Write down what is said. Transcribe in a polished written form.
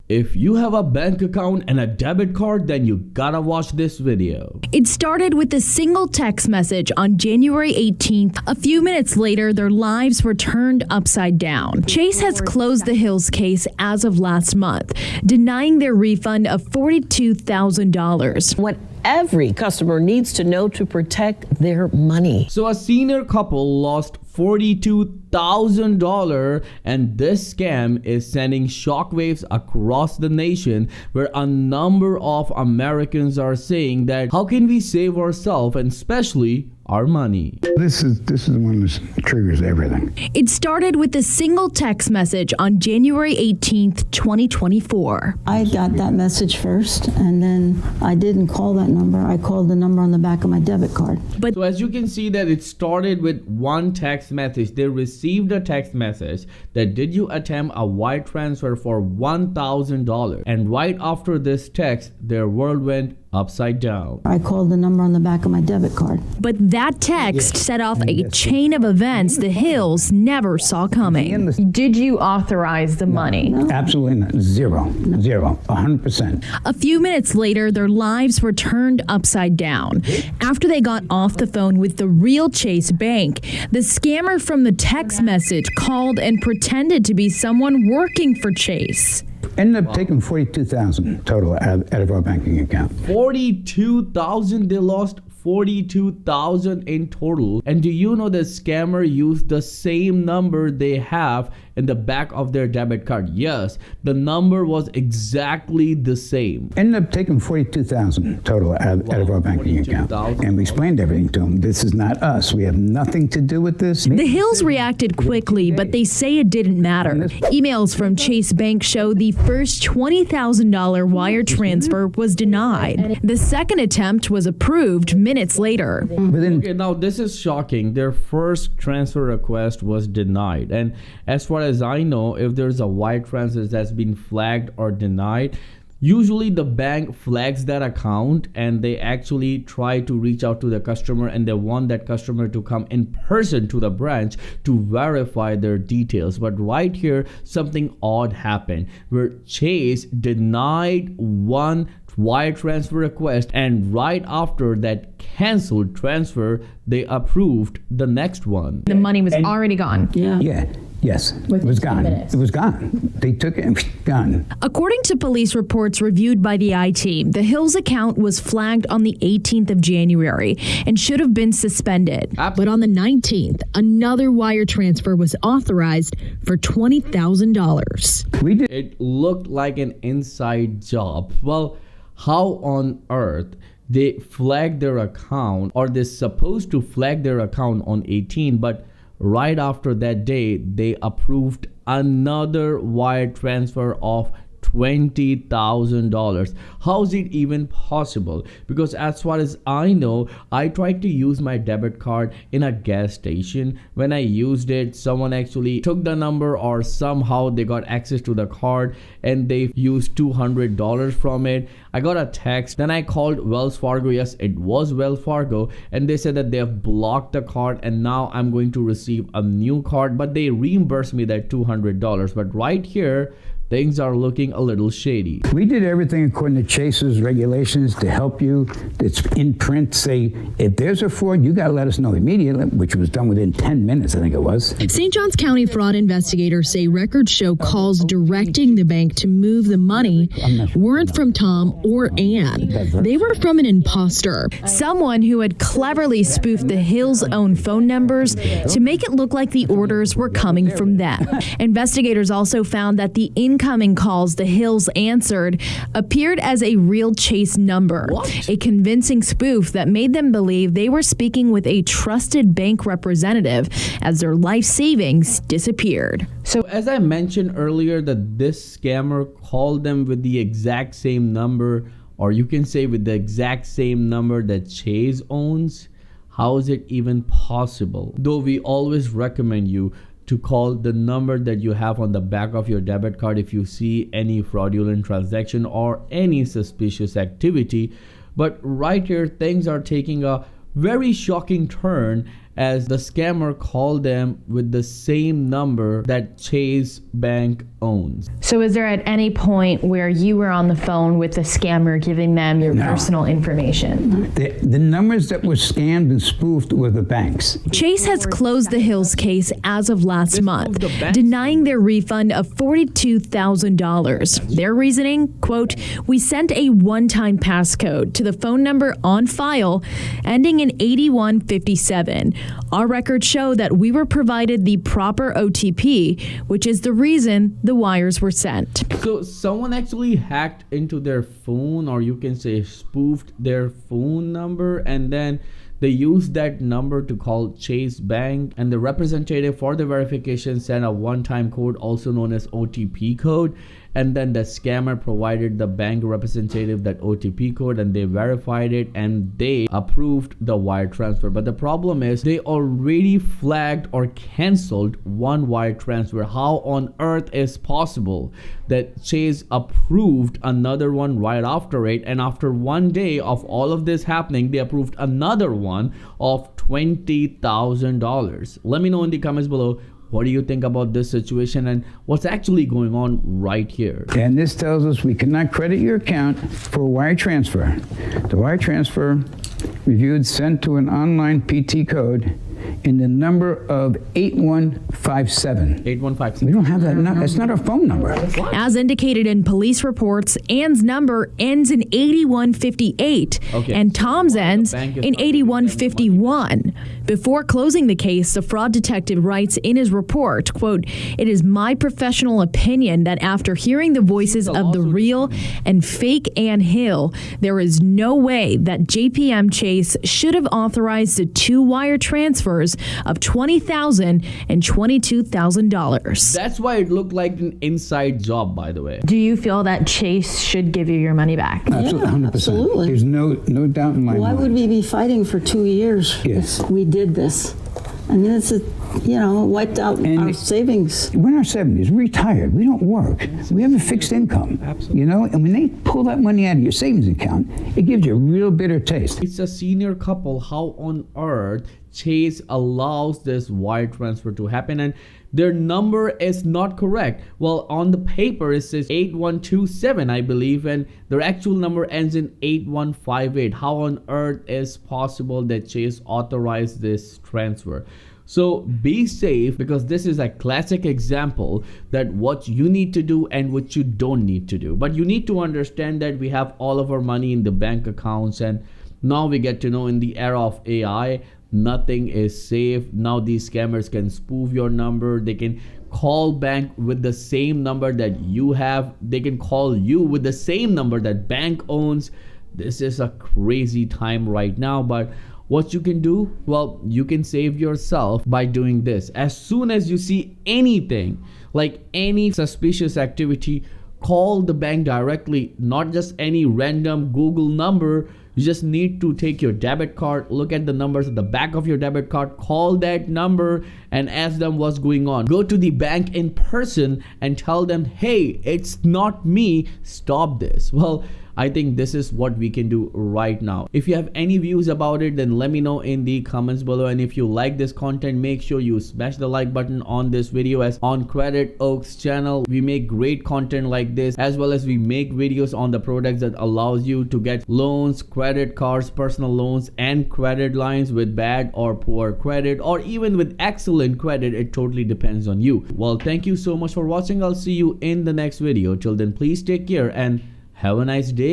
If you have a bank account and a debit card, then you gotta watch this video. It started with a single text message on January 18th. A few minutes later, their lives were turned upside down. Chase has closed the Hills case as of last month, denying their refund of $42,000. What every customer needs to know to protect their money. So a senior couple lost $42,000, and this scam is sending shockwaves across the nation, where a number of Americans are saying that how can we save ourselves and especially our money. This is the one that triggers everything. It started with a single text message on January 18th, 2024. I got that message first, and then I didn't call that number. I called the number on the back of my debit card. So as you can see that it started with one text message. They received a text message that did you attempt a wire transfer for $1,000, and right after this text their world went upside down. I called the number on the back of my debit card. But that text set off a chain of events the Hills never saw coming. Did you authorize the money? No. Absolutely not. Zero, 100%. A few minutes later, their lives were turned upside down. After they got off the phone with the real Chase Bank, the scammer from the text message called and pretended to be someone working for Chase. Ended up taking $42,000 total out of our banking account. 42,000, they lost 42,000 in total. And do you know the scammer used the same number they have in the back of their debit card? Yes, the number was exactly the same. Ended up taking $42,000 total out of our banking account. And we explained everything to them. This is not us. We have nothing to do with this. The Hills reacted quickly, but they say it didn't matter. Emails from Chase Bank show the first $20,000 wire transfer was denied. The second attempt was approved minutes later. Okay, now this is shocking. Their first transfer request was denied. And as far as I know, if there's a wire transfer that's been flagged or denied, usually the bank flags that account and they actually try to reach out to the customer, and they want that customer to come in person to the branch to verify their details. But right here, something odd happened where Chase denied one wire transfer request, and right after that canceled transfer, they approved the next one. The money was already gone. Yes, it was gone. It was gone. They took it and gone. According to police reports reviewed by the IT, the Hills account was flagged on the 18th of January and should have been suspended. But on the 19th, another wire transfer was authorized for $20,000. It looked like an inside job. Well, how on earth they flagged their account, or they're supposed to flag their account on 18, but right after that day they approved another wire transfer of $20,000. How is it even possible? Because as far as I know, I tried to use my debit card in a gas station. When I used it, someone actually took the number, or somehow they got access to the card and they used $200 from it. I got a text, then I called Wells Fargo. Yes, it was Wells Fargo, and they said that they have blocked the card and now I'm going to receive a new card, but they reimbursed me that $200. But right here, things are looking a little shady. We did everything according to Chase's regulations to help you. It's in print. Say, if there's a fraud, you got to let us know immediately, which was done within 10 minutes, I think it was. St. Johns County fraud investigators say records show calls directing the bank to move the money weren't from Tom or Ann. They were from an imposter, someone who had cleverly spoofed the Hills' own phone numbers to make it look like the orders were coming from them. Investigators also found that the incoming calls the Hills answered appeared as a real Chase number, a convincing spoof that made them believe they were speaking with a trusted bank representative as their life savings disappeared. So as I mentioned earlier, that this scammer called them with the exact same number, or you can say with the exact same number that Chase owns. How is it even possible? Though we always recommend you to call the number that you have on the back of your debit card if you see any fraudulent transaction or any suspicious activity. But right here, things are taking a very shocking turn, as the scammer called them with the same number that Chase Bank owns. So is there at any point where you were on the phone with the scammer giving them your personal information? The numbers that were scammed and spoofed were the banks. Chase has closed the Hills case as of last month, denying their refund of $42,000. Their reasoning, quote, "We sent a one-time passcode to the phone number on file ending in 8157. Our records show that we were provided the proper OTP, which is the reason the wires were sent." So someone actually hacked into their phone, or you can say spoofed their phone number, and then they used that number to call Chase Bank, and the representative for the verification sent a one-time code, also known as OTP code, and then the scammer provided the bank representative that OTP code, and they verified it and they approved the wire transfer. But the problem is they already flagged or canceled one wire transfer. How on earth is possible that Chase approved another one right after it, and after 1 day of all of this happening, they approved another one of $20,000? Let me know in the comments below, what do you think about this situation and what's actually going on right here? And this tells us we cannot credit your account for a wire transfer. The wire transfer reviewed sent to an online PT code in the number of 8157. 8157. We don't have that. That's not our phone number. As indicated in police reports, Ann's number ends in 8158, and Tom's ends in 8151. Before closing the case, the fraud detective writes in his report, quote, "It is my professional opinion that after hearing the voices of the real and fake Ann Hill, there is no way that JPM Chase should have authorized the two wire transfers of $20,000 and $22,000. That's why it looked like an inside job, by the way. Do you feel that Chase should give you your money back? Absolutely, 100%. Absolutely. There's no doubt in my mind. Why would we be fighting for 2 years Yes. if we did this? I mean, it's wiped out our savings. We're in our 70s. We're retired. We don't work. We have a fixed income. Absolutely. And when they pull that money out of your savings account, it gives you a real bitter taste. It's a senior couple. How on earth Chase allows this wire transfer to happen, and their number is not correct? Well, on the paper it says 8127, I believe, and their actual number ends in 8158. How on earth is possible that Chase authorized this transfer? So be safe, because this is a classic example that what you need to do and what you don't need to do. But you need to understand that we have all of our money in the bank accounts, and now we get to know in the era of AI, nothing is safe. Now these scammers can spoof your number. They can call bank with the same number that you have. They can call you with the same number that bank owns. This is a crazy time right now, but what you can do, well, you can save yourself by doing this. As soon as you see anything, like any suspicious activity, call the bank directly, not just any random Google number. You just need to take your debit card, look at the numbers at the back of your debit card, call that number and ask them what's going on. Go to the bank in person and tell them, hey, it's not me, stop this. Well, I think this is what we can do right now. If you have any views about it, then let me know in the comments below. And if you like this content, make sure you smash the like button on this video, as on Credit Oaks channel we make great content like this, as well as we make videos on the products that allows you to get loans, credit cards, personal loans and credit lines with bad or poor credit, or even with excellent credit. It totally depends on you. Well, thank you so much for watching. I'll see you in the next video. Till then, please take care and have a nice day.